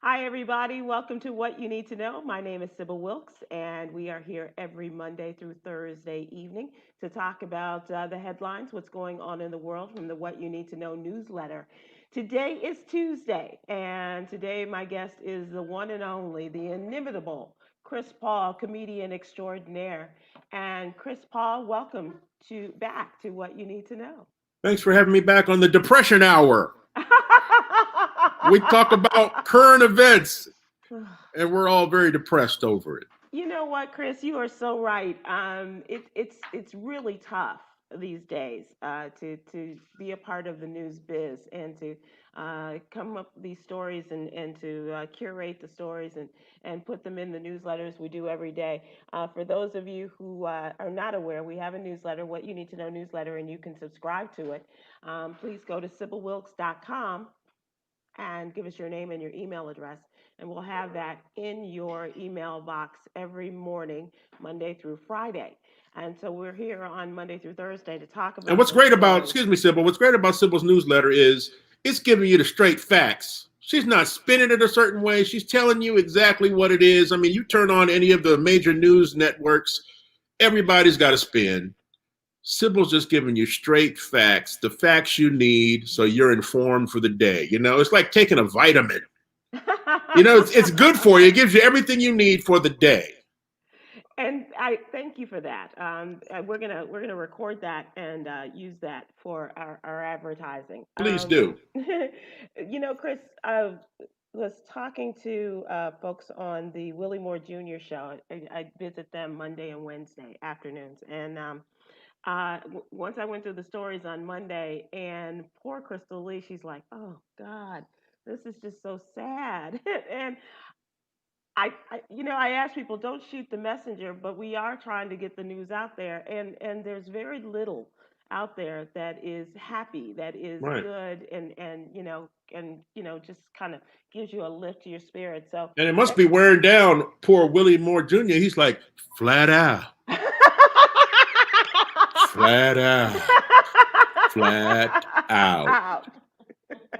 Hi, everybody. Welcome to What You Need to Know. My name is Sybil Wilkes, and we are here every Monday through Thursday evening to talk about the headlines, what's going on in the world from the What You Need to Know newsletter. Today is Tuesday, and today my guest is the one and only, the inimitable Chris Paul, comedian extraordinaire. And Chris Paul, welcome back to What You Need to Know. Thanks for having me back on the Depression Hour. We talk about current events, and we're all very depressed over it. You know what, Chris? You are so right. It's really tough these days to be a part of the news biz and to come up with these stories and to curate the stories and put them in the newsletters we do every day. For those of you who are not aware, we have a newsletter, What You Need to Know newsletter, and you can subscribe to it. Please go to sybilwilkes.com and give us your name and your email address. And we'll have that in your email box every morning, Monday through Friday. And so we're here on Monday through Thursday to talk about. And what's great about, excuse me, Sybil, what's great about Sybil's newsletter is it's giving you the straight facts. She's not spinning it a certain way. She's telling you exactly what it is. I mean, you turn on any of the major news networks, everybody's got a spin. Sybil's just giving you straight facts, the facts you need so you're informed for the day. You know, it's like taking a vitamin. You know, it's good for you. It gives you everything you need for the day. And I thank you for that. We're gonna record that and use that for our advertising. Please do. Chris, I was talking to folks on the Willie Moore Jr. show. I visit them Monday and Wednesday afternoons, and once I went through the stories on Monday, and poor Crystal Lee, she's like, "Oh God, this is just so sad." And I ask people, don't shoot the messenger, but we are trying to get the news out there, and there's very little out there that is happy, that is Right. good, and just kind of gives you a lift to your spirit. So, And it must be wearing down poor Willie Moore Jr. He's like, flat out, flat out, flat out,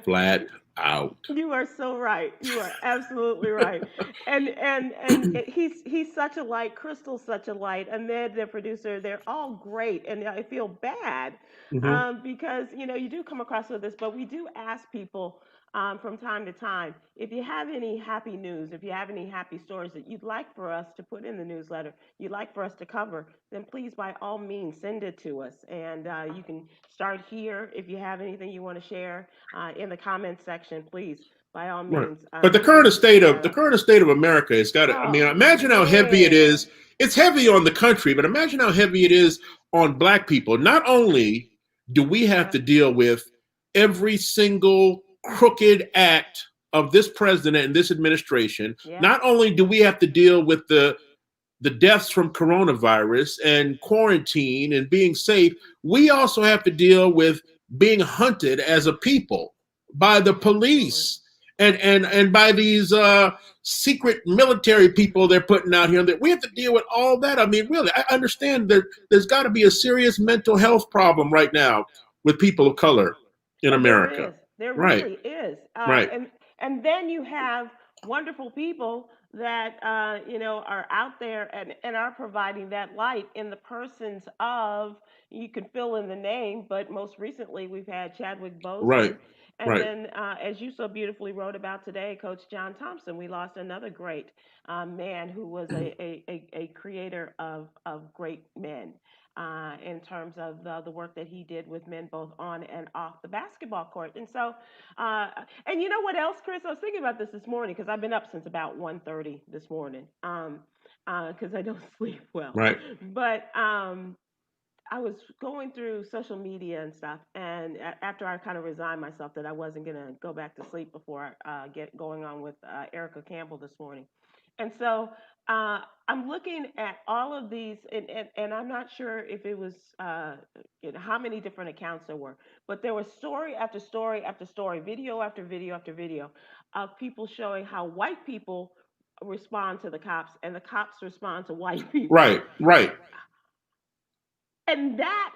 flat out. You are so right. You are absolutely right. And he's such a light. Crystal's such a light. Ahmed, the producer, they're all great. And I feel bad Mm-hmm. because you do come across with this, but we do ask people from time to time if you have any happy news, if you have any happy stories that you'd like for us to put in the newsletter, you'd like for us to cover, then please by all means send it to us. And you can start here if you have anything you want to share in the comments section, please, by all Right. means. But the current state of America has got to, I mean, Oh imagine how heavy it man. is. It's heavy on the country, but imagine how heavy it is on Black people. Not only do we have Yeah. to deal with every single crooked act of this president and this administration, Yeah. not only do we have to deal with the deaths from coronavirus and quarantine and being safe, we also have to deal with being hunted as a people by the Absolutely. police and by these secret military people they're putting out here. That we have to deal with all that. I mean, really, I understand that there's got to be a serious mental health problem right now with people of color in Oh, there America. is. There Right, really is. right, And then you have wonderful people that are out there and are providing that light in the persons of, you can fill in the name, but most recently we've had Chadwick right, Boseman, and right. then as you so beautifully wrote about today, Coach John Thompson. We lost another great man who was a creator of great men in terms of the work that he did with men both on and off the basketball court. And so, and you know what else, Chris? I was thinking about this morning because I've been up since about 1:30 this morning because I don't sleep well. Right. But I was going through social media and stuff, and after I kind of resigned myself that I wasn't going to go back to sleep before I get going on with Erica Campbell this morning. And so I'm looking at all of these, and I'm not sure if it was how many different accounts there were, but there was story after story after story, video after video after video of people showing how white people respond to the cops and the cops respond to white people. Right, right. And that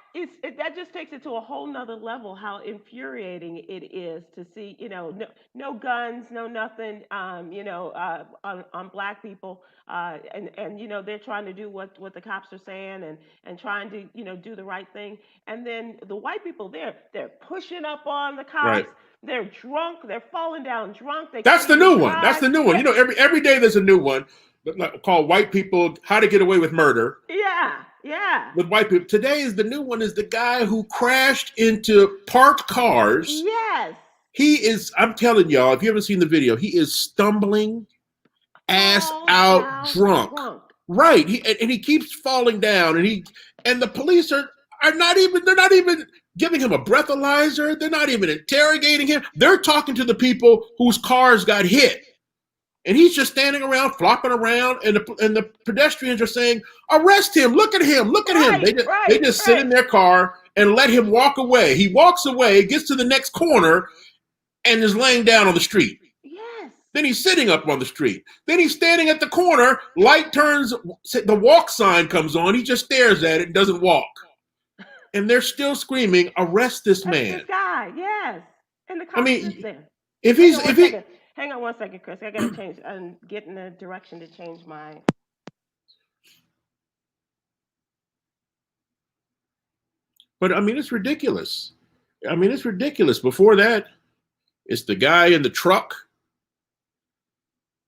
just takes it to a whole nother level, how infuriating it is to see, no guns, no nothing, on black people, and they're trying to do what the cops are saying, and trying to do the right thing. And then the white people, they're pushing up on the Right. cops. They're drunk. They're falling down drunk. They That's can't the even new one. That's drive. the new one. Yeah, You know, every day there's a new one called "White People: How to Get Away with Murder." yeah, yeah. With white people, today is the new one. Is the guy who crashed into parked cars. Yes. He is. I'm telling y'all, if you haven't seen the video, he is stumbling ass Fall out down drunk. drunk. Right. And he keeps falling down, and the police are not even. They're not even giving him a breathalyzer. They're not even interrogating him. They're talking to the people whose cars got hit. And he's just standing around, flopping around, and the pedestrians are saying, "Arrest him! Look at him! Look at him!" They just sit in their car and let him walk away. He walks away, gets to the next corner, and is laying down on the street. Yes. Then he's sitting up on the street. Then he's standing at the corner. Light turns, the walk sign comes on. He just stares at it and doesn't walk. And they're still screaming, "Arrest this man!" This guy, yes. And the I cop sits mean, there. if he's if he Hang on 1 second, Chris. I gotta change. I'm getting the direction to change my. But I mean, it's ridiculous. I mean, it's ridiculous. Before that, it's the guy in the truck.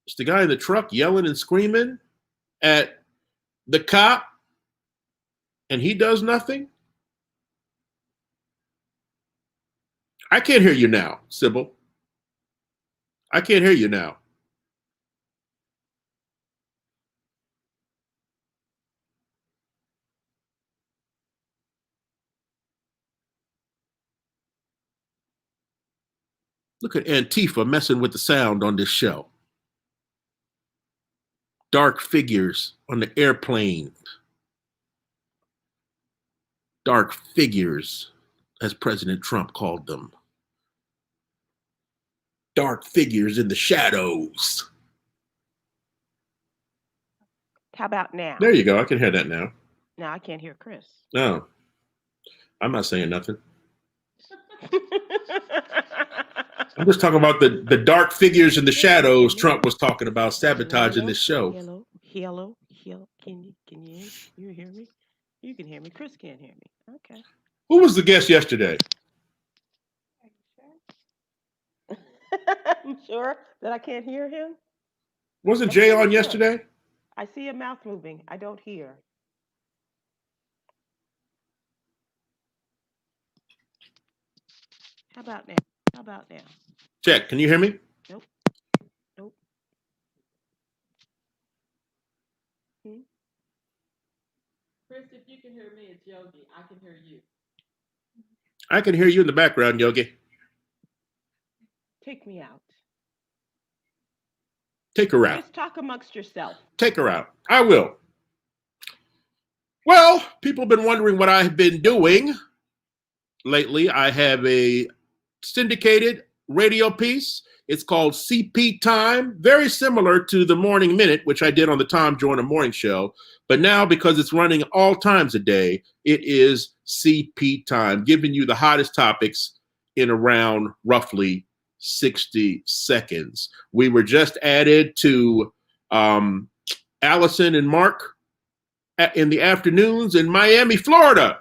It's the guy in the truck yelling and screaming at the cop, and he does nothing. I can't hear you now, Sybil. I can't hear you now. Look at Antifa messing with the sound on this show. Dark figures on the airplane. Dark figures, as President Trump called them. Dark figures in the shadows. How about now? There you go. I can hear that now. Now I can't hear Chris. No, I'm not saying nothing. I'm just talking about the dark figures in the shadows Trump was talking about sabotaging this show. Hello. Can you hear me? You can hear me. Chris can't hear me. Okay. Who was the guest yesterday? I'm sure that I can't hear him. Wasn't Jay on yesterday? I see a mouth moving. I don't hear. How about now? Check. Can you hear me? Nope. Chris, if you can hear me, it's Yogi. I can hear you. I can hear you in the background, Yogi. Take me out. Take her out. Just talk amongst yourself. Take her out. I will. Well, people have been wondering what I've been doing lately. I have a syndicated radio piece. It's called CP Time, very similar to the Morning Minute, which I did on the Tom Joyner Morning Show. But now, because it's running all times a day, it is CP Time, giving you the hottest topics in around roughly 60 seconds. We were just added to Allison and Mark in the afternoons in Miami, Florida.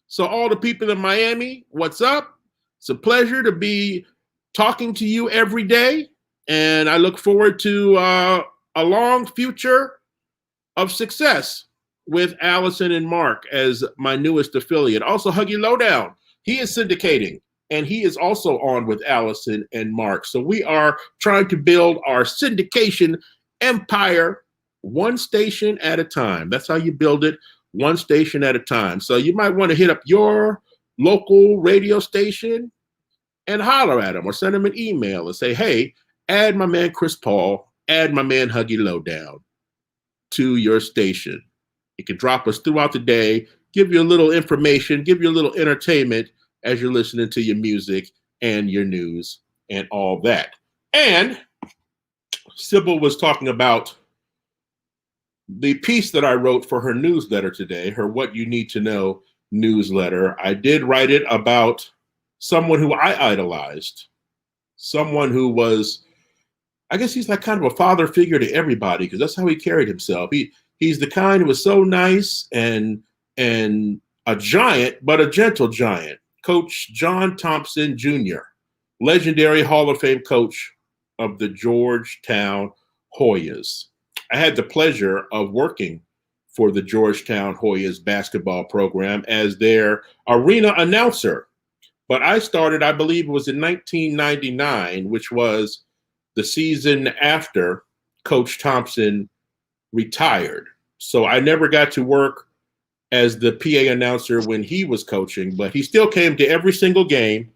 So all the people in Miami, what's up? It's a pleasure to be talking to you every day. And I look forward to a long future of success with Allison and Mark as my newest affiliate. Also, Huggy Lowdown, he is syndicating, and he is also on with Allison and Mark. So we are trying to build our syndication empire one station at a time. That's how you build it, one station at a time. So you might want to hit up your local radio station and holler at them or send them an email and say, hey, add my man Chris Paul, add my man Huggy Lowdown to your station. You can drop us throughout the day, give you a little information, give you a little entertainment as you're listening to your music and your news and all that. And Sybil was talking about the piece that I wrote for her newsletter today, her What You Need to Know newsletter, I did write it about someone who I idolized, someone who was, I guess he's like kind of a father figure to everybody because that's how he carried himself. He's the kind who was so nice and a giant, but a gentle giant. Coach John Thompson Jr., legendary Hall of Fame coach of the Georgetown Hoyas. I had the pleasure of working for the Georgetown Hoyas basketball program as their arena announcer. But I started, I believe it was in 1999, which was the season after Coach Thompson retired. So I never got to work as the PA announcer when he was coaching, but he still came to every single game.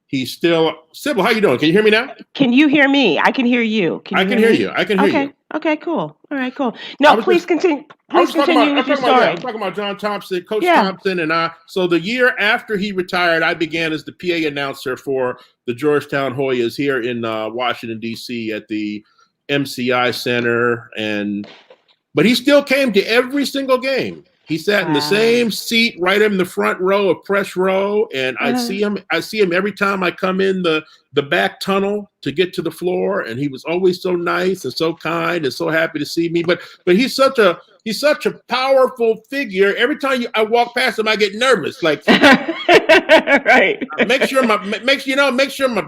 He's still, Sybil, how you doing? Can you hear me now? Can you hear me? I can hear you. I can hear you. I can hear you. Okay, cool. All right, cool. No, please continue. Please continue with your story. I'm talking about John Thompson, Coach Thompson, and I. So the year after he retired, I began as the PA announcer for the Georgetown Hoyas here in Washington, D.C. at the MCI Center. But he still came to every single game. He sat in the same seat right in the front row of press row, and I see him every time I come in the back tunnel to get to the floor, and he was always so nice and so kind and so happy to see me. But he's such a powerful figure. Every time I walk past him, I get nervous. Like, right. Make sure my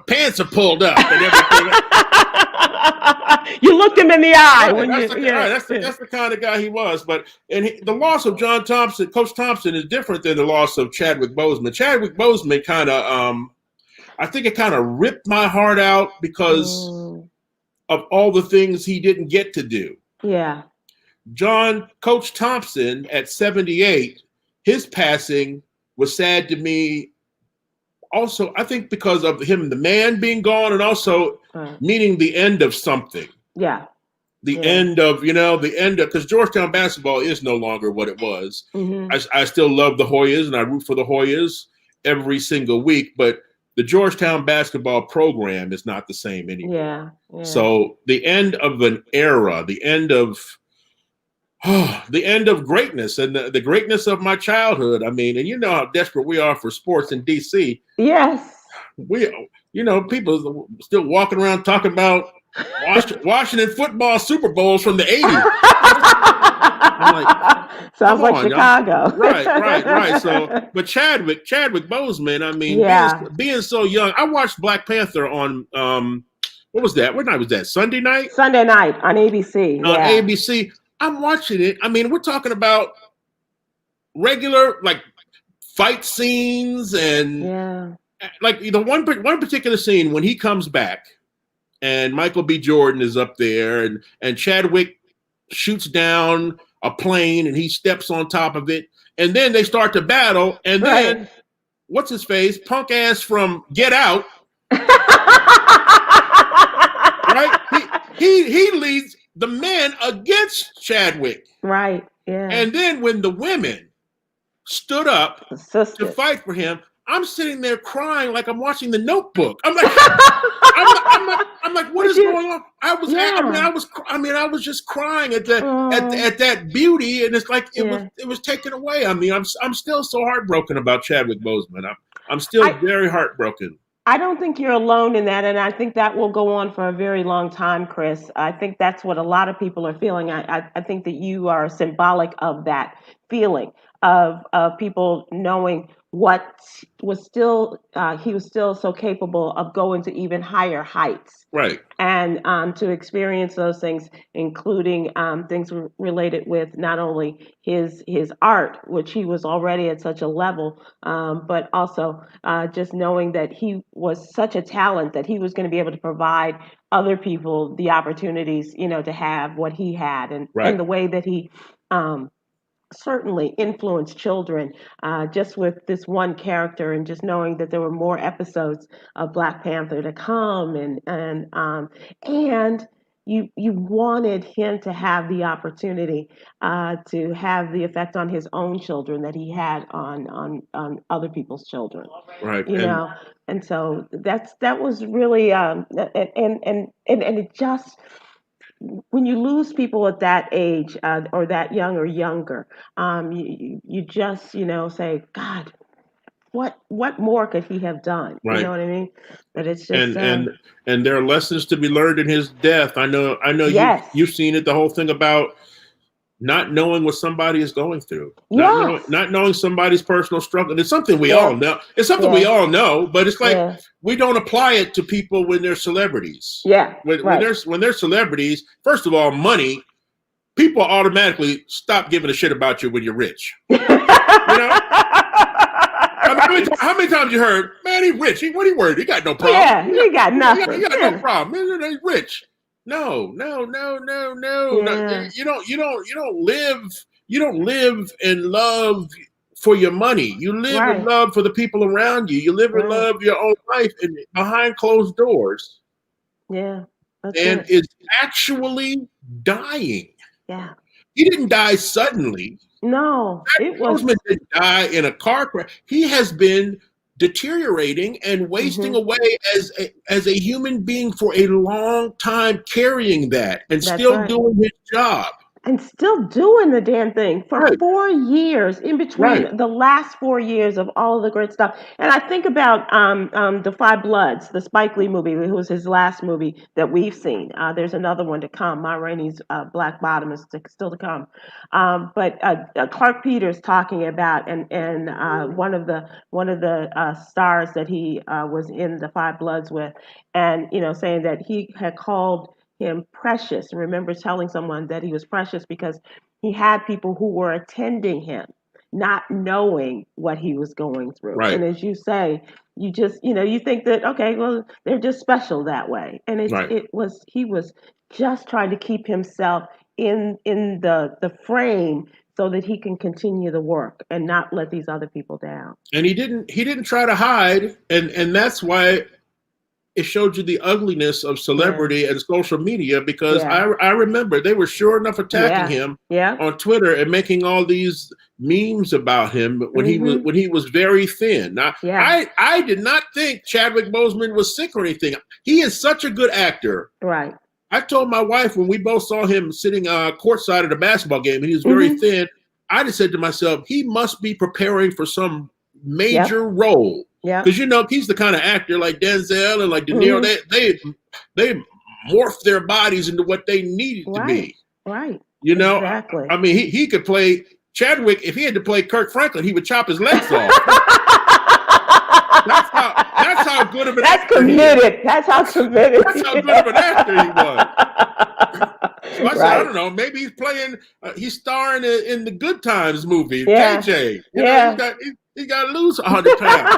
pants are pulled up and everything. You looked him in the eye. That's the kind of guy he was. But the loss of John Thompson, Coach Thompson, is different than the loss of Chadwick Boseman. Chadwick Boseman kind of, I think it kind of ripped my heart out because of all the things he didn't get to do. Yeah. Coach Thompson at 78, his passing was sad to me. Also, I think because of him, the man being gone, and also meaning the end of something. Yeah. The end of, because Georgetown basketball is no longer what it was. Mm-hmm. I still love the Hoyas and I root for the Hoyas every single week, but the Georgetown basketball program is not the same anymore. Yeah. So the end of an era, the end of greatness and the greatness of my childhood. I mean, and you know how desperate we are for sports in DC. Yes. People still walking around talking about Washington football Super Bowls from the 80s. Sounds like Chicago. Right. So, but Chadwick Boseman, I mean, being so young, I watched Black Panther on, what was that? What night was that? Sunday night? Sunday night on ABC. On ABC. I'm watching it. I mean, we're talking about regular, like, fight scenes and like one particular scene when he comes back and Michael B. Jordan is up there and Chadwick shoots down a plane and he steps on top of it and then they start to battle and then what's his face, punk ass from Get Out, right? He leads the men against Chadwick, right? Yeah. And then when the women stood up to fight for him, I'm sitting there crying like I'm watching The Notebook. I'm like, I'm like, what is going on? I was just crying at that beauty, and it's like it was taken away. I mean, I'm still so heartbroken about Chadwick Boseman. I'm still very heartbroken. I don't think you're alone in that, and I think that will go on for a very long time, Chris. I think that's what a lot of people are feeling. I think that you are symbolic of that feeling of people knowing what was still he was still so capable of going to even higher heights, right? And to experience those things, including things related with not only his art, which he was already at such a level, but also just knowing that he was such a talent that he was going to be able to provide other people the opportunities, to have what he had, and in the way that he certainly influenced children, just with this one character, and just knowing that there were more episodes of Black Panther to come, and you wanted him to have the opportunity to have the effect on his own children that he had on other people's children, right? And so that was really and it just. when you lose people at that age, or that young or younger, you just, say, God, what more could he have done? You know Right. what I mean? But it's just, and and and there are lessons to be learned in his death. I know you've yes, seen it, the whole thing about not knowing what somebody is going through, yes, not knowing somebody's personal struggle. It's something we all yeah, know. It's something we yeah, all know, but it's like yeah, we don't apply it to people when they're celebrities. yeah, When right. they're celebrities, first of all, money, people automatically stop giving a shit about you when you're rich. You know? I mean, Right. how many times you heard, man, he's rich. What are you worried? He got no problem. Yeah, he got He nothing. got no Yeah, problem. He's rich. No, no, no, no, no, no. yeah, You don't live in love for your money. You live in right, love for the people around you. You live in right. love your own life and behind closed doors, Yeah, that's and it. is actually dying. Yeah. He didn't die suddenly. No, it was. Boseman didn't die in a car crash. He has been deteriorating and wasting Hmm. away as a human being for a long time, carrying that and That's still right. doing his job. And still doing the damn thing for Right, 4 years, in right, between the last 4 years of all of the great stuff. And I think about Defy Bloods, the Spike Lee movie. It was his last movie that we've seen. There's another one to come. Ma Rainey's Black Bottom is still to come. But Clark Peters talking about, and one of the stars that he was in Defy Bloods with, and saying that he had called him precious. Remember telling someone that he was precious because he had people who were attending him, not knowing what he was going through. right, And as you say, you just, you think that, okay, well, they're just special that way. And right. he was just trying to keep himself in the frame so that he can continue the work and not let these other people down. And he didn't try to hide, and that's why it showed you the ugliness of Yeah. celebrity and social media, because Yeah. I remember they were sure enough attacking Yeah. him Yeah. on Twitter and making all these memes about him Mhm. when he was very thin. Now, Yeah. I did not think Chadwick Boseman was sick or anything. He is such a good actor. Right. I told my wife when we both saw him sitting courtside at a basketball game and he was very Mhm. thin, I just said to myself, he must be preparing for some Yep. major role. Yep. Because he's the kind of actor like Denzel and like De Niro. Mhm. They morph their bodies into what they need it to Right. be. Right. You know, Exactly. I mean, he could play Chadwick. If he had to play Kirk Franklin, he would chop his legs off. That's how good of an That's actor he is. committed. That's how committed. That's how good of an actor he was. So I said, I Right. don't know, maybe he's starring in the Good Times movie, Yeah. JJ. Yeah. He's got to lose 100 pounds.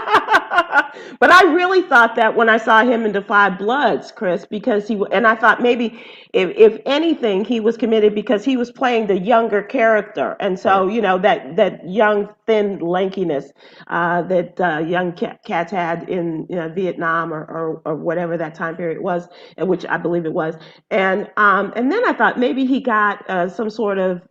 But I really thought that when I saw him in Defy Bloods, Chris, because and I thought maybe if anything, he was committed because he was playing the younger character. And Right. so, that young, thin lankiness that young cats had in Vietnam or whatever that time period was, which I believe it was. And then I thought maybe he got some sort of,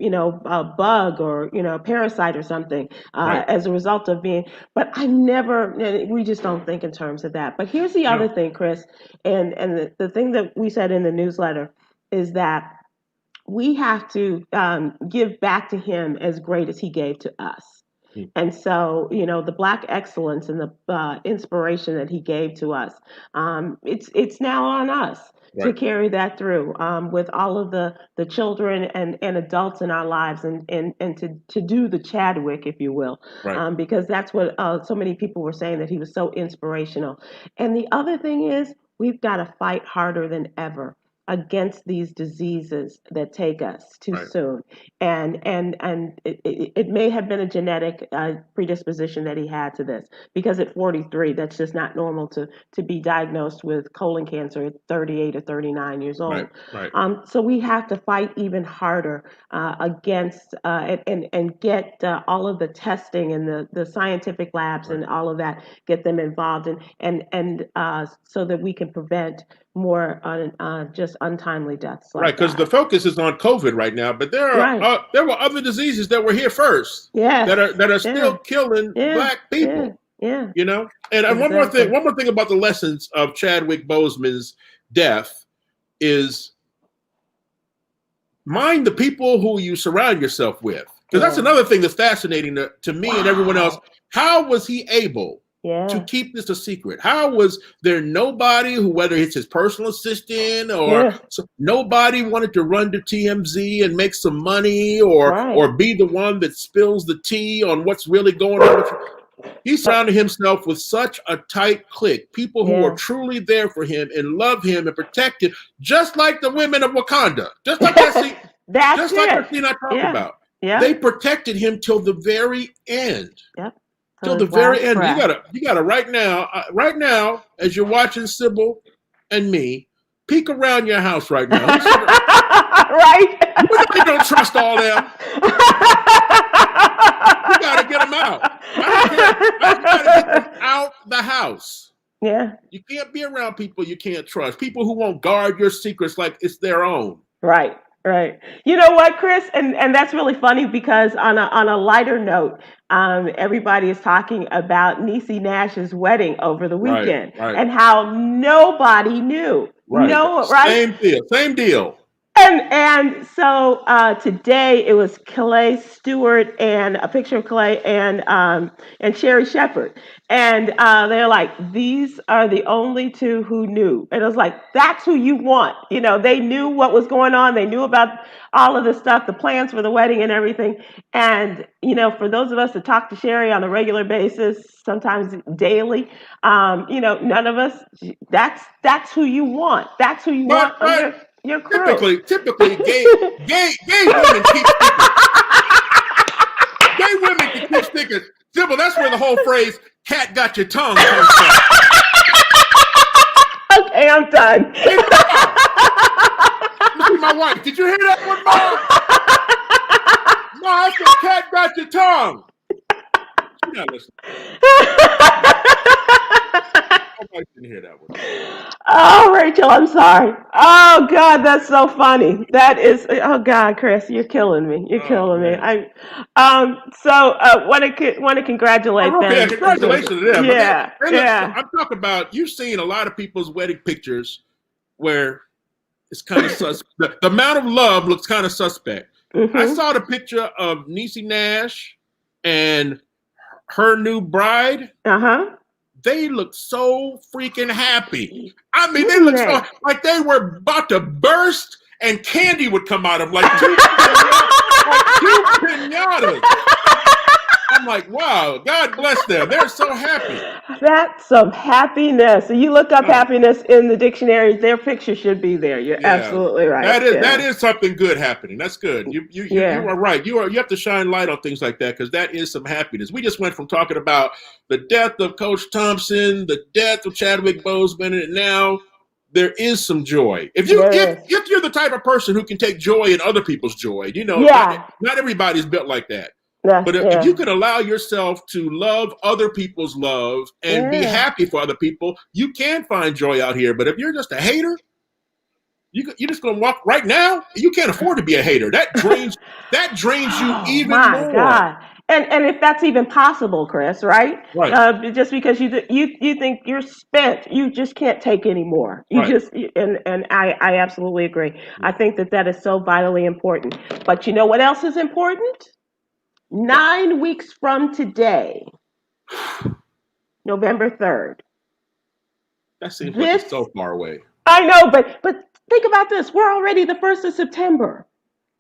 bug or, parasite or something Right. as a result of being, but we just don't think in terms of that. But here's the other No. thing, Chris, and the thing that we said in the newsletter is that we have to give back to him as great as he gave to us. Mm. And so, the Black excellence and the inspiration that he gave to us, it's now on us to Right. carry that through with all of the children and adults in our lives, and to do the Chadwick, if you will, Right. because that's what so many people were saying, that he was so inspirational. And the other thing is, we've got to fight harder than ever against these diseases that take us too Right. soon. And it may have been a genetic predisposition that he had to this, because at 43, that's just not normal to be diagnosed with colon cancer at 38 or 39 years Right. old. Right. So we have to fight even harder against and get all of the testing and the scientific labs Right. and all of that, get them involved, and so that we can prevent more just untimely deaths Right, like because the that. focus is on COVID right now, but Right. there were other diseases that were here first Yes. that are Yeah. still killing Yeah. Black Yeah. people. Yeah. And Exactly. one more thing about the lessons of Chadwick Boseman's death is mind the people who you surround yourself with. Because that's another thing that's fascinating to me and everyone else. How was he able to keep this a secret? How was there nobody who, whether it's his personal assistant or nobody wanted to run to TMZ and make some money or be the one that spills the tea on what's really going on with He surrounded himself with such a tight clique, people who are truly there for him and love him and protect him, just like the women of Wakanda, just like that scene, I talked about. They protected him till the very end. Till the very end. You gotta right now, as you're watching Sybil and me, peek around your house right now. Right? You don't trust all them. You gotta get them out. You gotta get them out the house. Yeah. You can't be around people you can't trust. People who won't guard your secrets like it's their own. Right. Right. You know what, Chris? And that's really funny because on a lighter note, everybody is talking about Niecy Nash's wedding over the weekend and how nobody knew. Right. No, right? Same deal. And so today it was Clay Stewart and a picture of Clay and Sherry Shepherd. And they're like, these are the only two who knew. And it was like, that's who you want. You know, they knew what was going on. They knew about all of the stuff, the plans for the wedding and everything. And, you know, for those of us that talk to Sherry on a regular basis, sometimes daily, you know, none of us, that's who you want. That's who you want on your crew. Typically, gay women keep stickers. Gay women can keep stickers. Sybil, that's where the whole phrase "cat got your tongue" comes from. Okay, I'm done. Look at my wife. Did you hear that one, Mom? No, I said "cat got your tongue." She's not listening. I didn't hear that one. Oh, Rachel, I'm sorry. Oh God, that's so funny. That is. Oh God, Chris, you're killing me. You're killing me. Want to congratulate them. Yeah, congratulations to them. Yeah, I'm talking about. You've seen a lot of people's wedding pictures where it's kind of suspect. The amount of love looks kind of suspect. Mm-hmm. I saw the picture of Niecy Nash and her new bride. They look so freaking happy. I mean, they look so like they were about to burst and candy would come out of them like two pinatas. I'm like, wow, God bless them. They're so happy. That's some happiness. So you look up happiness in the dictionary, their picture should be there. You're absolutely right. That is something good happening. That's good. You are right. You have to shine light on things like that because that is some happiness. We just went from talking about the death of Coach Thompson, the death of Chadwick Boseman, and now there is some joy. If you're the type of person who can take joy in other people's joy, you know, not everybody's built like that. But if you could allow yourself to love other people's love and be happy for other people, you can find joy out here. But if you're just a hater, you're just going to walk right now. You can't afford to be a hater. That drains you even more. My God. And if that's even possible, Chris, right? Right. Just because you think you're spent, you just can't take anymore. And I absolutely agree. I think that is so vitally important. But you know what else is important? 9 weeks from today, November 3rd. That seems like it's so far away. I know, but think about this. We're already the 1st of September.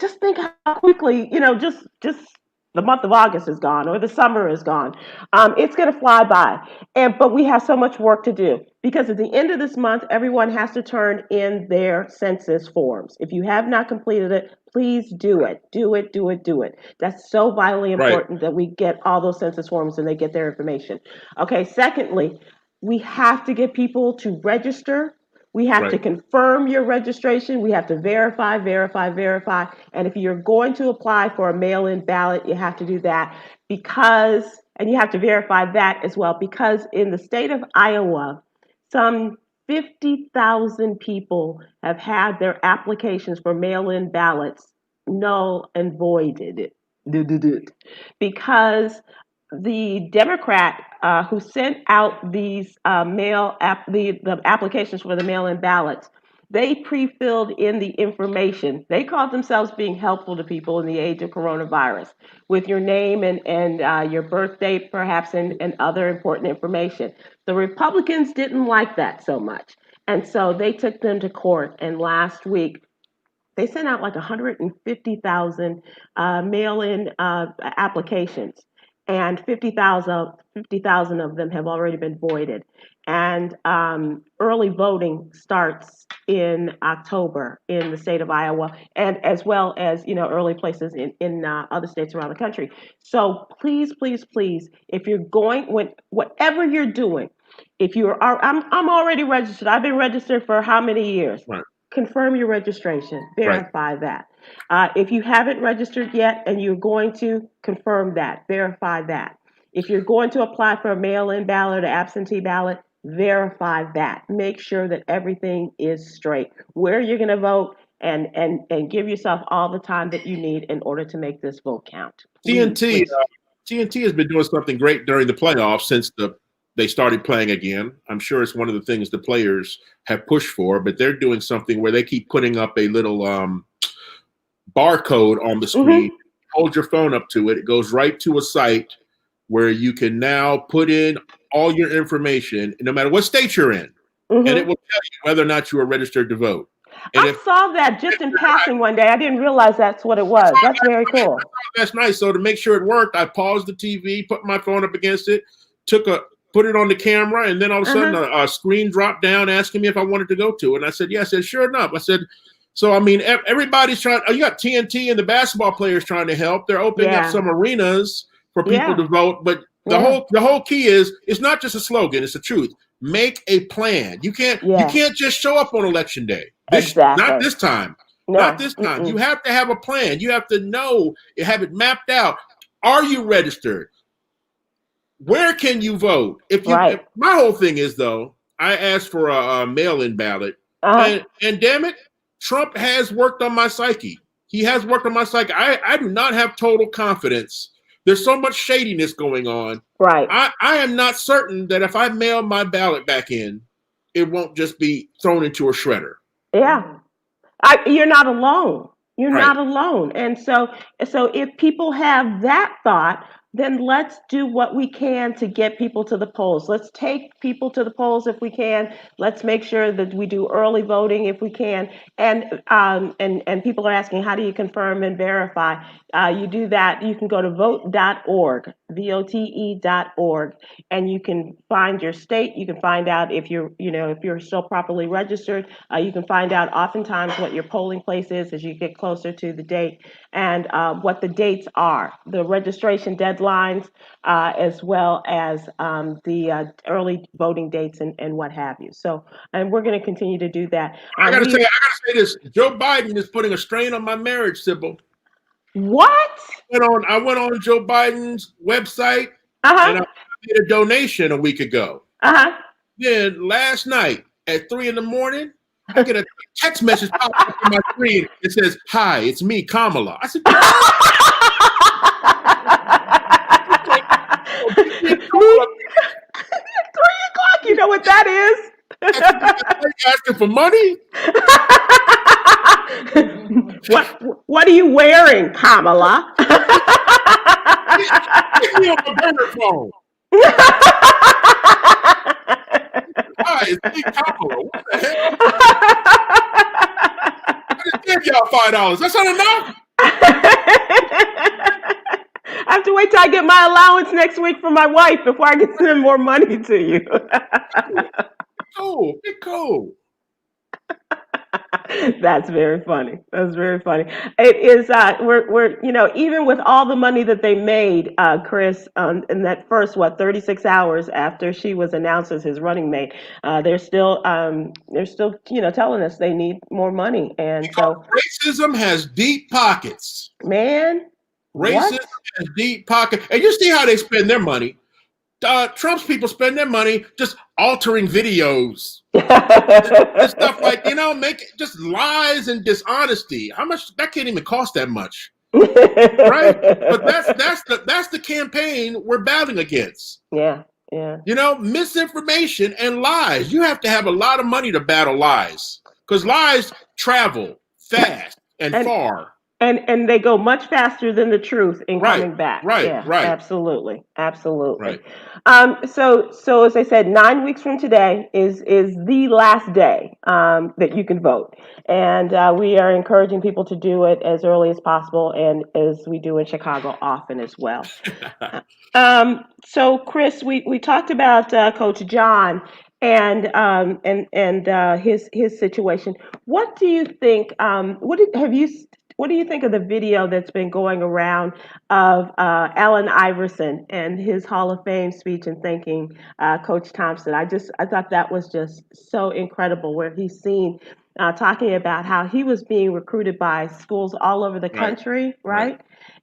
Just think how quickly, you know, just the month of August is gone or the summer is gone. It's going to fly by. But we have so much work to do because at the end of this month, everyone has to turn in their census forms. If you have not completed it, please do it. Do it. That's so vitally important that we get all those census forms and they get their information. Okay. Secondly, we have to get people to register. We have to confirm your registration. We have to verify. And if you're going to apply for a mail-in ballot, you have to do that and you have to verify that as well, because in the state of Iowa, some 50,000 people have had their applications for mail-in ballots null and voided because the Democrat who sent out these the applications for the mail-in ballots They pre-filled in the information. They called themselves being helpful to people in the age of coronavirus with your name and your birth date, perhaps, and other important information. The Republicans didn't like that so much. And so they took them to court. And last week, they sent out like 150,000 mail-in applications, and 50,000 of them have already been voided. And early voting starts in October in the state of Iowa, and as well as early places in other states around the country. So please, please, please, if you're going, whatever you're doing, if you are, I'm already registered. I've been registered for how many years? Right. Confirm your registration, Right. verify that. If you haven't registered yet and you're going to, confirm that, verify that. If you're going to apply for a mail-in ballot or absentee ballot, verify that. Make sure that everything is straight. Where you're going to vote, and give yourself all the time that you need in order to make this vote count. TNT TNT has been doing something great during the playoffs since they started playing again. I'm sure it's one of the things the players have pushed for, but they're doing something where they keep putting up a little barcode on the screen. Mm-hmm. Hold your phone up to it. It goes right to a site where you can now put in all your information, no matter what state you're in, Mm-hmm. and it will tell you whether or not you are registered to vote. And I saw that just in passing one day. I didn't realize that's what it was. That's very cool. That's nice. So to make sure it worked, I paused the TV, put my phone up against it, put it on the camera, and then all of a sudden a screen dropped down asking me if I wanted to go to it. And I said, yes. I said, sure enough. I said, so, I mean, everybody's trying. You got TNT and the basketball players trying to help. They're opening up some arenas for people to vote. But the whole key is, it's not just a slogan. It's the truth. Make a plan. You can't just show up on election day. Not this time. No. Not this time. You have to have a plan. You have to know, you have it mapped out. Are you registered? Where can you vote? If my whole thing is, though, I asked for a mail-in ballot, and damn it, Trump has worked on my psyche. He has worked on my psyche. I do not have total confidence. There's so much shadiness going on. Right. I am not certain that if I mail my ballot back in, it won't just be thrown into a shredder. Yeah. You're not alone. You're not alone. And so if people have that thought, then let's do what we can to get people to the polls. Let's take people to the polls if we can. Let's make sure that we do early voting if we can. And people are asking, how do you confirm and verify? You do that. You can go to vote.org, vote.org, and you can find your state. You can find out if you're still properly registered. You can find out oftentimes what your polling place is as you get closer to the date, and what the dates are, the registration deadlines, as well as the early voting dates and what have you. So, and we're going to continue to do that. I gotta say this. Joe Biden is putting a strain on my marriage, Sybil. What? I went on Joe Biden's website and I made a donation a week ago. Then last night at 3 a.m, I get a text message pop up on my screen. It says, "Hi, it's me, Kamala." I said, 3 o'clock. You know what that is? Asking for money? What are you wearing, Kamala? Give me on my burner phone. Hi, it's me, Kamala. What the hell? I just gave y'all $5. That's not enough. I have to wait till I get my allowance next week from my wife before I can send more money to you. Be cool. That's very funny. That's very funny. It is. We're even with all the money that they made, Chris, in that first 36 hours after she was announced as his running mate, they're still telling us they need more money, and so racism has deep pockets. Man, racism has deep pockets, and you see how they spend their money. Trump's people spend their money just altering videos. And stuff like, make it just lies and dishonesty. How much? That can't even cost that much. Right? But that's the campaign we're battling against. Yeah. Misinformation and lies. You have to have a lot of money to battle lies. because lies travel fast and far. And they go much faster than the truth in coming back. Right. Absolutely. Right. So as I said, 9 weeks from today is the last day that you can vote, and we are encouraging people to do it as early as possible, and as we do in Chicago often as well. So Chris, we talked about Coach John and his situation. What do you think? What do you think of the video that's been going around of Allen Iverson and his Hall of Fame speech and thanking Coach Thompson? I thought that was just so incredible, where he's seen talking about how he was being recruited by schools all over the country, right?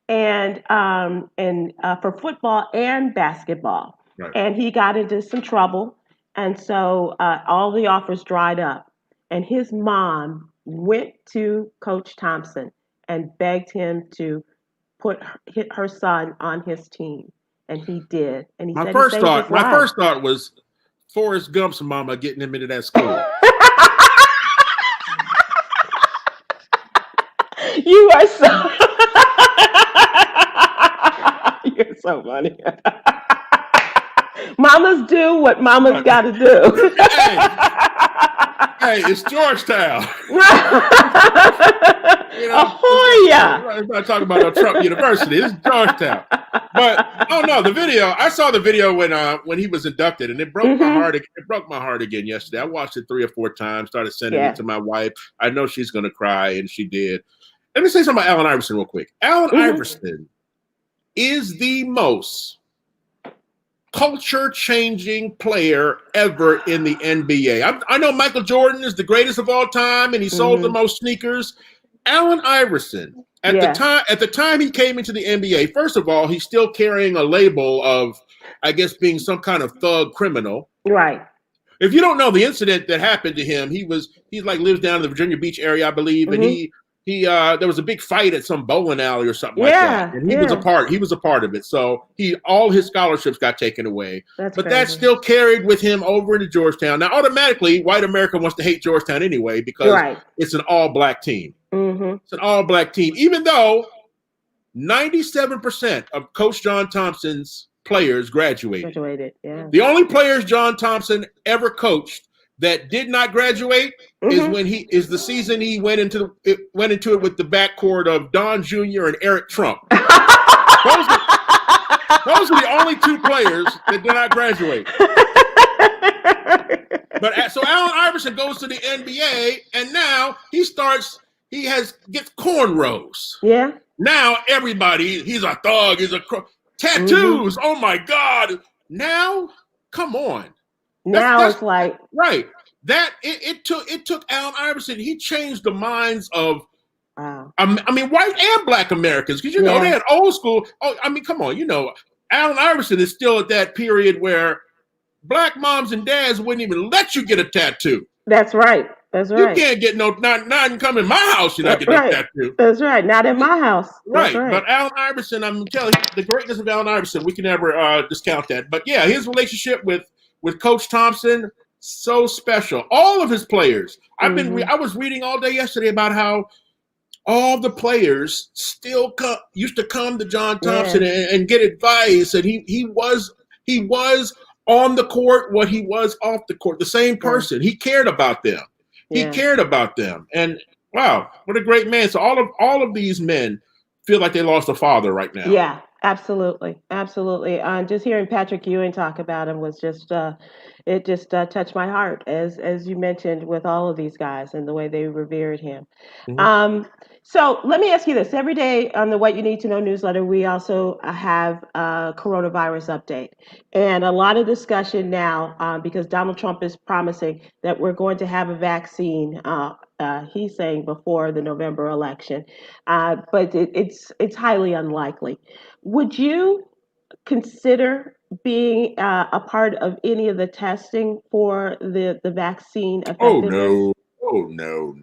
And for football and basketball, and he got into some trouble, and so all the offers dried up, and his mom went to Coach Thompson and begged him to put her son on his team, and he did. And he my said first thought was Forrest Gump's mama getting him into that school. You are so you're so funny. Mamas do what mamas got to do. Hey, it's Georgetown. Ahoy! We're not talking about no Trump University. It's Georgetown. But the video. I saw the video when he was inducted, and it broke my heart. It broke my heart again yesterday. I watched it 3 or 4 times. Started sending it to my wife. I know she's going to cry, and she did. Let me say something about Allen Iverson real quick. Allen Iverson is the most culture-changing player ever in the NBA. I know Michael Jordan is the greatest of all time, and he sold the most sneakers. Allen Iverson, at the time he came into the NBA, first of all, he's still carrying a label of, I guess, being some kind of thug criminal. Right. If you don't know the incident that happened to him, he lives down in the Virginia Beach area, I believe, and he there was a big fight at some bowling alley or something like that, and he was a part of it. So all his scholarships got taken away. That's still carried with him over into Georgetown. Now, automatically, white America wants to hate Georgetown anyway because it's an all-black team. It's an all-black team, even though 97% of Coach John Thompson's players graduated. The only players John Thompson ever coached that did not graduate is the season he went into it with the backcourt of Don Jr. and Eric Trump. Those are the only 2 players that did not graduate. But so Allen Iverson goes to the NBA, and now he gets cornrows. Yeah. Now everybody, he's a thug. Tattoos. Oh my God. Now, come on. It's like that. It took Allen Iverson. He changed the minds of, white and black Americans, because they had old school. Oh, come on, Allen Iverson is still at that period where black moms and dads wouldn't even let you get a tattoo. That's right. You can't get not come in my house. You're not getting a tattoo. That's right. Not in my house. Right. But Allen Iverson, I'm telling you, the greatness of Allen Iverson, we can never discount that. But yeah, his relationship with Coach Thompson, so special. All of his players. I was reading all day yesterday about how all the players still used to come to John Thompson and get advice, and he was on the court what he was off the court. The same person. He cared about them. He cared about them. And wow, what a great man. So all of these men feel like they lost a father right now. Yeah. Absolutely. Just hearing Patrick Ewing talk about him was just it just touched my heart, as you mentioned, with all of these guys and the way they revered him. So let me ask you this: every day on the What You Need to Know newsletter, we also have a coronavirus update, and a lot of discussion now because Donald Trump is promising that we're going to have a vaccine. He's saying before the November election, but it's highly unlikely. Would you consider being a part of any of the testing for the vaccine effectiveness? Oh no!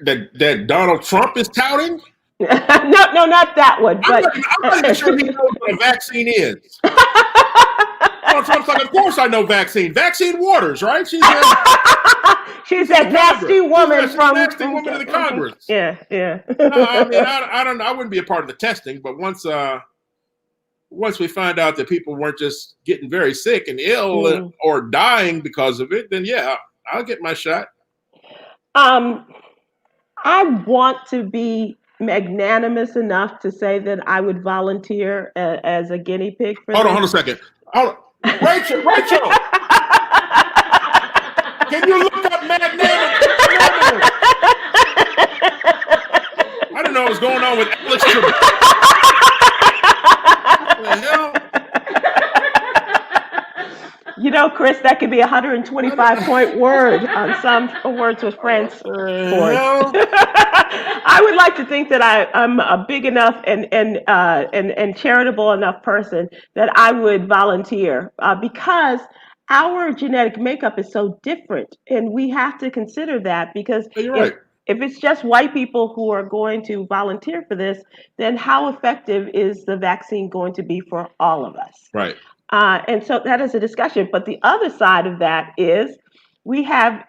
That Donald Trump is touting? No, not that one. But I'm not even sure he knows what a vaccine is. Donald Trump's like, of course I know vaccine. Vaccine Waters, right? She's that nasty woman from in the Congress. Yeah. No, I mean, I don't know. I wouldn't be a part of the testing, but once we find out that people weren't just getting very sick and ill or dying because of it, then yeah, I'll get my shot. I want to be magnanimous enough to say that I would volunteer as a guinea pig for Hold on a second. Rachel, can you look up magnanimous? I don't know what's going on with Alex Trebek. What the hell? You know, Chris, that could be a 125-point word on some Words with Friends board. I would like to think that I'm a big enough and charitable enough person that I would volunteer because our genetic makeup is so different, and we have to consider that because if it's just white people who are going to volunteer for this, then how effective is the vaccine going to be for all of us? Right. And so that is a discussion. But the other side of that is we have,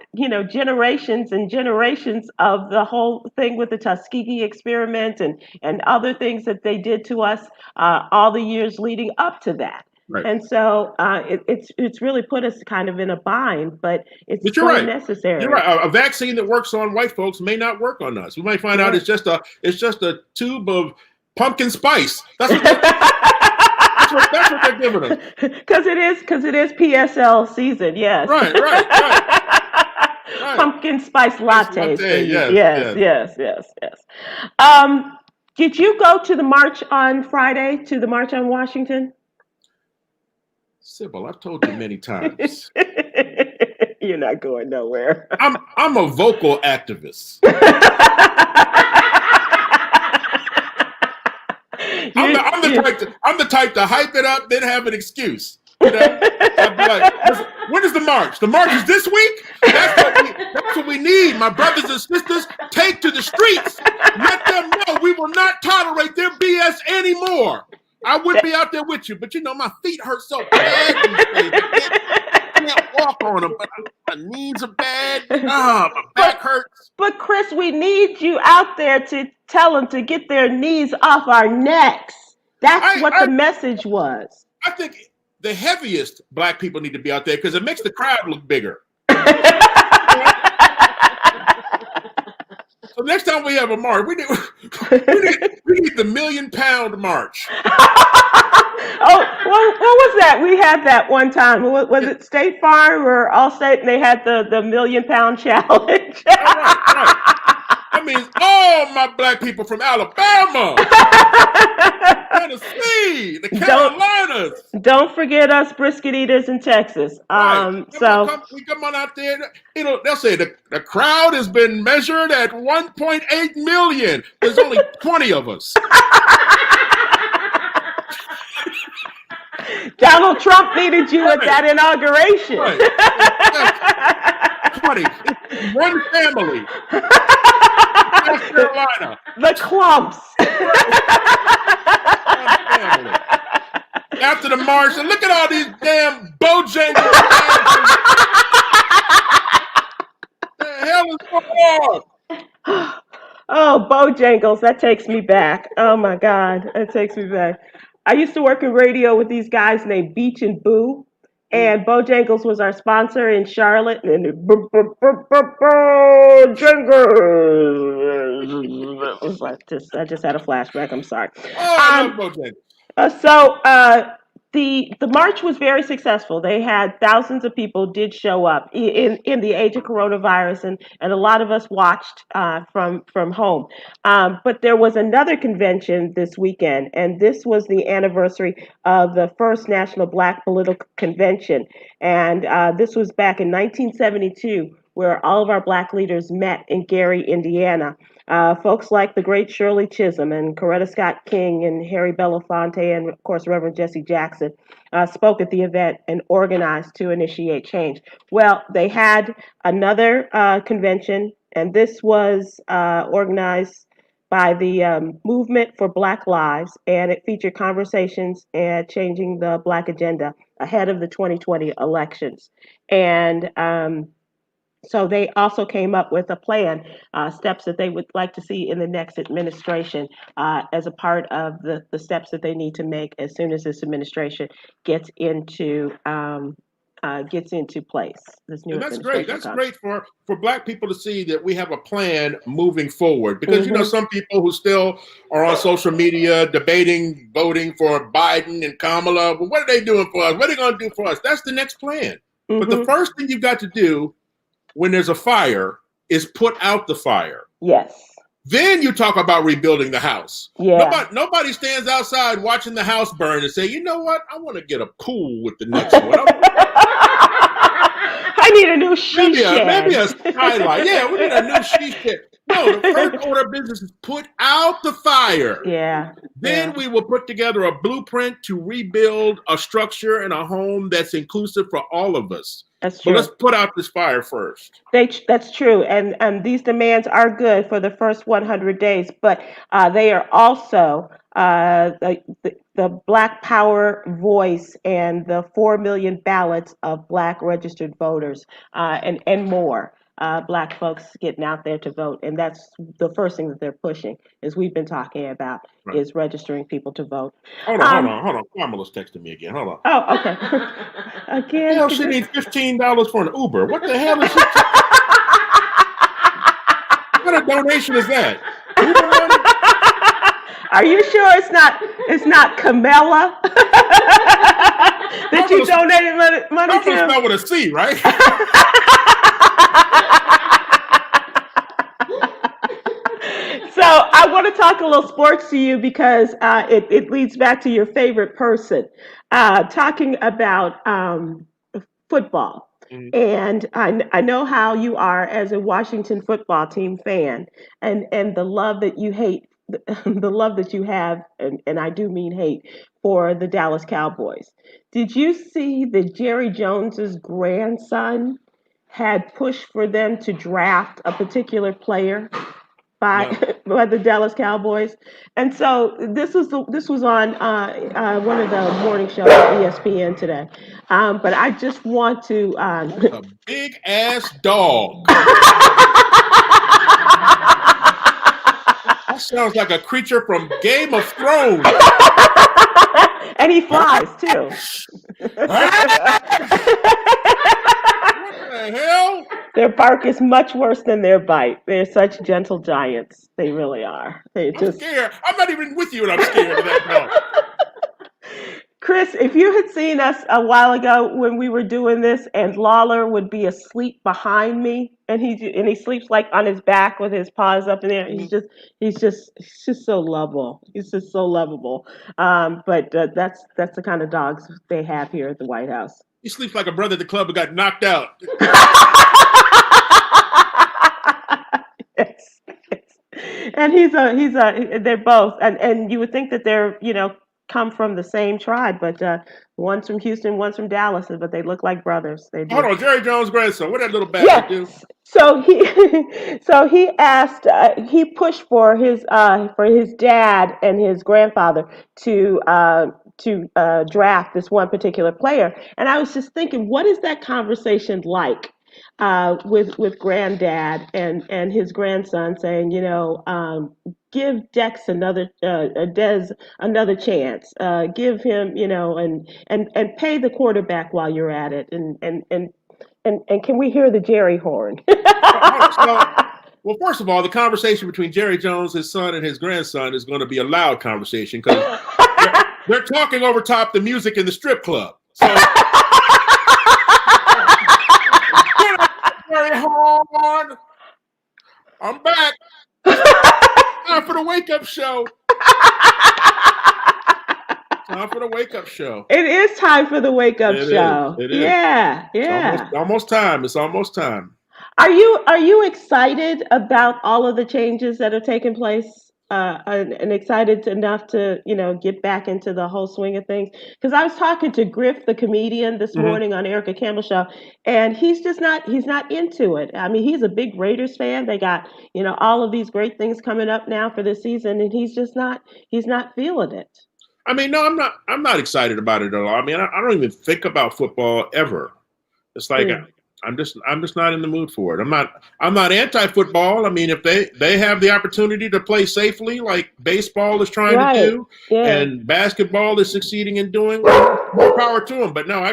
generations and generations of the whole thing with the Tuskegee experiment and other things that they did to us all the years leading up to that. Right. And so it's really put us kind of in a bind, but it's necessary. You're right. A vaccine that works on white folks may not work on us. We might find out it's just a tube of pumpkin spice. That's what they're giving us. Because it is PSL season, yes. Right. Pumpkin spice lattes. Yes. Did you go to the march on Friday, to the March on Washington? Sybil, I've told you many times. You're not going nowhere. I'm a vocal activist. I'm the type to hype it up, then have an excuse. I'd be like, when is the march? The march is this week? That's what we need. My brothers and sisters, take to the streets. Let them know we will not tolerate their BS anymore. I would be out there with you, but my feet hurt so bad. I can't walk on them, but my knees are bad. My back hurts. But Chris, we need you out there to tell them to get their knees off our necks. That's what the message was. I think the heaviest black people need to be out there because it makes the crowd look bigger. So next time we have a march, we need the 1,000,000-pound march. What was that? We had that one time. Was it State Farm or Allstate? And they had the 1,000,000-pound challenge. Right. That means all my black people from Alabama, Tennessee, the Carolinas. Don't forget us brisket eaters in Texas. We come on out there. They'll say the crowd has been measured at 1.8 million. There's only 20 of us. Donald Trump needed you at that inauguration. Right. 20. One family. North Carolina. The clumps. After the march, and look at all these damn Bojangles. The hell is going on? Oh, Bojangles, that takes me back. Oh my God, that takes me back. I used to work in radio with these guys named Beach and Boo, and Bojangles was our sponsor in Charlotte. And Bojangles, I just had a flashback. I'm sorry. The march was very successful. They had thousands of people did show up in the age of coronavirus, and a lot of us watched from home. But there was another convention this weekend, and this was the anniversary of the first National Black Political Convention. And this was back in 1972, where all of our Black leaders met in Gary, Indiana. Folks like the great Shirley Chisholm and Coretta Scott King and Harry Belafonte and, of course, Reverend Jesse Jackson spoke at the event and organized to initiate change. Well, they had another convention, and this was organized by the Movement for Black Lives, and it featured conversations and changing the Black agenda ahead of the 2020 elections. And so they also came up with a plan, steps that they would like to see in the next administration as a part of the steps that they need to make as soon as this administration gets into place. This new And that's great. administration That's comes. great for Black people to see that we have a plan moving forward. Because, Mm-hmm. some people who still are on social media debating, voting for Biden and Kamala, well, what are they doing for us? What are they going to do for us? That's the next plan. Mm-hmm. But the first thing you've got to do when there's a fire is put out the fire. Yes. Then you talk about rebuilding the house. Yeah. Nobody stands outside watching the house burn and say, you know what? I want to get a pool with the next one. I need a new she shed. Maybe a skylight. Yeah, we need a new she shed. No, the first order of business is put out the fire. Yeah. Then we will put together a blueprint to rebuild a structure and a home that's inclusive for all of us. That's true. But let's put out this fire first. That's true. And these demands are good for the first 100 days, but they are also the Black Power voice and the 4 million ballots of Black registered voters and more. Black folks getting out there to vote. And that's the first thing that they're pushing, as we've been talking about, Right. is registering people to vote. Hold on. Kamala's texting me again. Hold on. Oh, okay. Again. Hell, she needs $15 for an Uber. What the hell is she? What a donation is that? Uber money? Are you sure it's not Camilla that you donated money to? Kamala's spelled with a C, right? So I want to talk a little sports to you because it leads back to your favorite person, talking about football. Mm-hmm. And I know how you are as a Washington football team fan, and the love that you hate, the love that you have, and I do mean hate, for the Dallas Cowboys. Did you see that Jerry Jones's grandson had pushed for them to draft a particular player by the Dallas Cowboys? And so this was on one of the morning shows at ESPN today. But I just want to a big ass dog. That sounds like a creature from Game of Thrones. And he flies too. What the hell? Their bark is much worse than their bite. They're such gentle giants. They really are. I'm scared. I'm not even with you, and I'm scared of that dog. Chris, if you had seen us a while ago when we were doing this, and Lawler would be asleep behind me, and he sleeps like on his back with his paws up in there. He's just so lovable. He's just so lovable. But that's the kind of dogs they have here at the White House. He sleeps like a brother at the club who got knocked out. Yes. And they're both, and you would think that they're come from the same tribe, but one's from Houston, one's from Dallas, but they look like brothers. They do. Hold on, Jerry Jones' grandson. What that little bastard do? So he asked, he pushed for his dad and his grandfather to draft this one particular player, and I was just thinking, what is that conversation like? With granddad and his grandson saying, give Dex another chance, give him, and pay the quarterback while you're at it, and can we hear the Jerry horn? Well, first of all, the conversation between Jerry Jones, his son, and his grandson is going to be a loud conversation because they're talking over top the music in the strip club. So. Very hard. I'm back. Time for the wake-up show. Time for the wake-up show. It is time for the wake-up show. It is. Yeah. It's almost time. It's almost time. Are you excited about all of the changes that have taken place and excited enough to, get back into the whole swing of things. Because I was talking to Griff, the comedian, this Hmm. morning on Erica Campbell show, and he's not into it. I mean, he's a big Raiders fan. They got, all of these great things coming up now for this season, and he's not feeling it. I mean, no, I'm not. I'm not excited about it at all. I mean, I don't even think about football ever. It's like Mm. I'm just not in the mood for it. I'm not anti-football. I mean, if they have the opportunity to play safely, like baseball is trying to Right. do, Yeah. and basketball is succeeding in doing, well, more power to them. But no,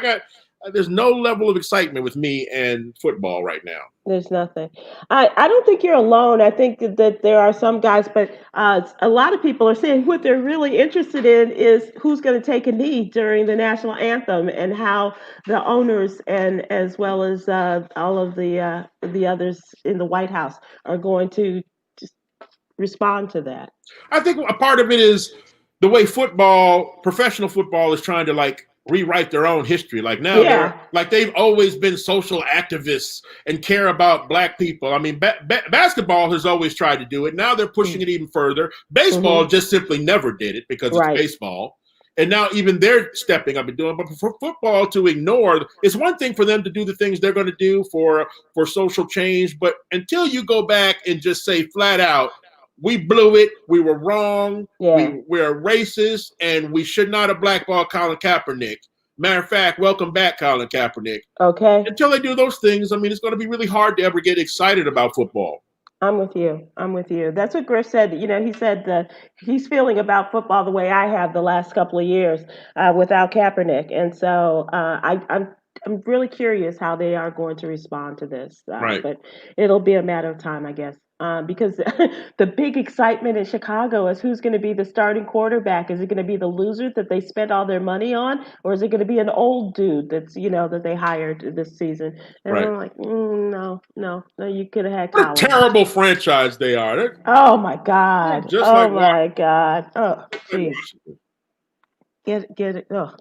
there's no level of excitement with me and football right now. There's nothing. I don't think you're alone. I think that there are some guys, but a lot of people are saying what they're really interested in is who's going to take a knee during the national anthem and how the owners and as well as all of the others in the White House are going to just respond to that. I think a part of it is the way professional football is trying to like rewrite their own history. Like now they're Yeah. like they've always been social activists and care about black people. I mean, basketball has always tried to do it. Now they're pushing it even further. Baseball Mm-hmm. just simply never did it because it's Right. baseball. And now even they're stepping up and doing. But for football to ignore, it's one thing for them to do the things they're going to do for social change. But until you go back and just say flat out, we blew it. We were wrong. Yeah. We're racist, and we should not have blackballed Colin Kaepernick. Matter of fact, welcome back, Colin Kaepernick. Okay. Until they do those things, I mean, it's going to be really hard to ever get excited about football. I'm with you. I'm with you. That's what Griff said. He said that he's feeling about football the way I have the last couple of years without Kaepernick, and so I'm really curious how they are going to respond to this. Right. But it'll be a matter of time, I guess. Because the big excitement in Chicago is who's going to be the starting quarterback. Is it going to be the loser that they spent all their money on, or is it going to be an old dude that's that they hired this season? And Right. I'm like, no, no, no. You could have had What a Colin. terrible franchise they are. Oh my They're God. just Oh like my God. Oh, geez. Washington. Get it. Oh,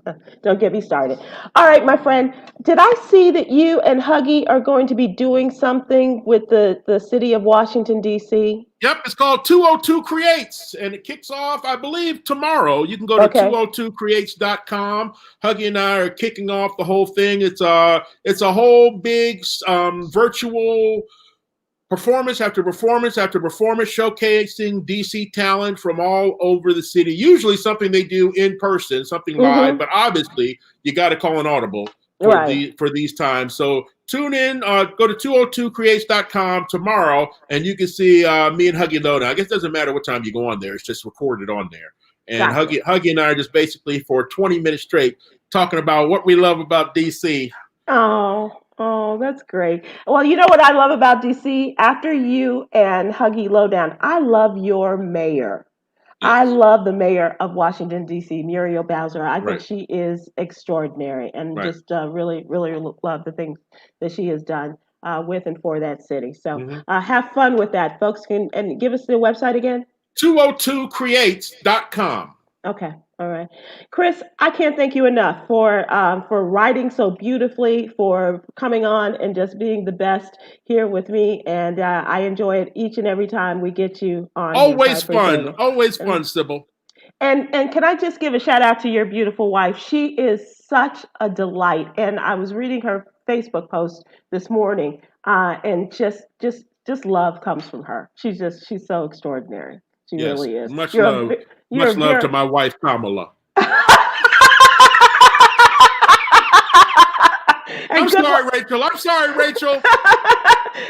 don't get me started. All right, my friend. Did I see that you and Huggy are going to be doing something with the city of Washington, D.C.? Yep, it's called 202 Creates, and it kicks off, I believe, tomorrow. You can go to Okay. 202creates.com. Huggy and I are kicking off the whole thing. It's a whole big virtual performance after performance after performance, showcasing DC talent from all over the city. Usually something they do in person, something live, but obviously you got to call an audible for Right. for these times. So tune in, go to 202creates.com tomorrow, and you can see me and Huggy Loda. I guess it doesn't matter what time you go on there. It's just recorded on there. And Gotcha. Huggy and I are just basically for 20 minutes straight talking about what we love about DC. Oh, that's great. Well, you know what I love about DC? After you and Huggy Lowdown, I love your mayor. I Yes, love the mayor of Washington, D.C., Muriel Bowser. I think right, she is extraordinary and right. just really, really love the things that she has done with and for that city. So Mm-hmm. have fun with that, folks. And give us the website again. 202creates.com. Okay. All right. Chris, I can't thank you enough for writing so beautifully, for coming on and just being the best here with me. And I enjoy it each and every time we get you on here. So I appreciate it. Always And fun, Sybil. and can I just give a shout out to your beautiful wife? She is such a delight. And I was reading her Facebook post this morning, and just love comes from her. She's so extraordinary. She Yes, really is. You're much a love to very my wife Kamala. and I'm good sorry, Rachel. I'm sorry, Rachel.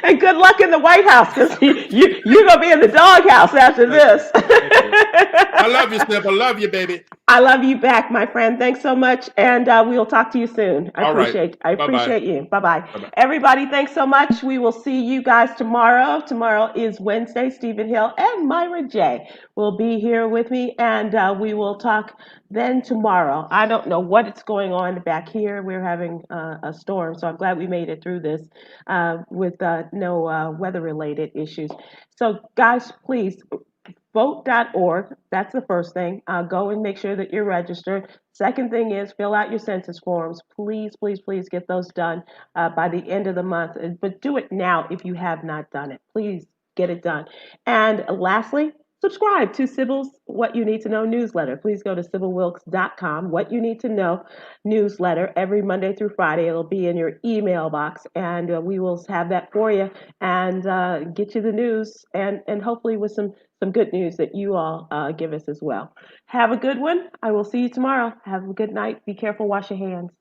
and good luck in the White House because you're gonna be in the doghouse after this. I love you, Snip. I love you, baby. I love you back, my friend. Thanks so much, and we'll talk to you soon. All right. I Bye-bye. appreciate you. Bye bye, Bye-bye. everybody. Thanks so much. We will see you guys tomorrow. Tomorrow is Wednesday. Stephen Hill and Myra J will be here with me, and we will talk then tomorrow. I don't know what is going on back here. We're having a storm, so I'm glad we made it through this with no weather-related issues. So, guys, please vote.org. That's the first thing. Go and make sure that you're registered. Second thing is fill out your census forms. Please, please, please get those done by the end of the month. But do it now if you have not done it. Please get it done. And lastly, subscribe to Sybil's What You Need to Know newsletter. Please go to SybilWilkes.com. What You Need to Know newsletter every Monday through Friday. It'll be in your email box, and we will have that for you and get you the news and hopefully with some good news that you all give us as well. Have a good one. I will see you tomorrow. Have a good night. Be careful. Wash your hands.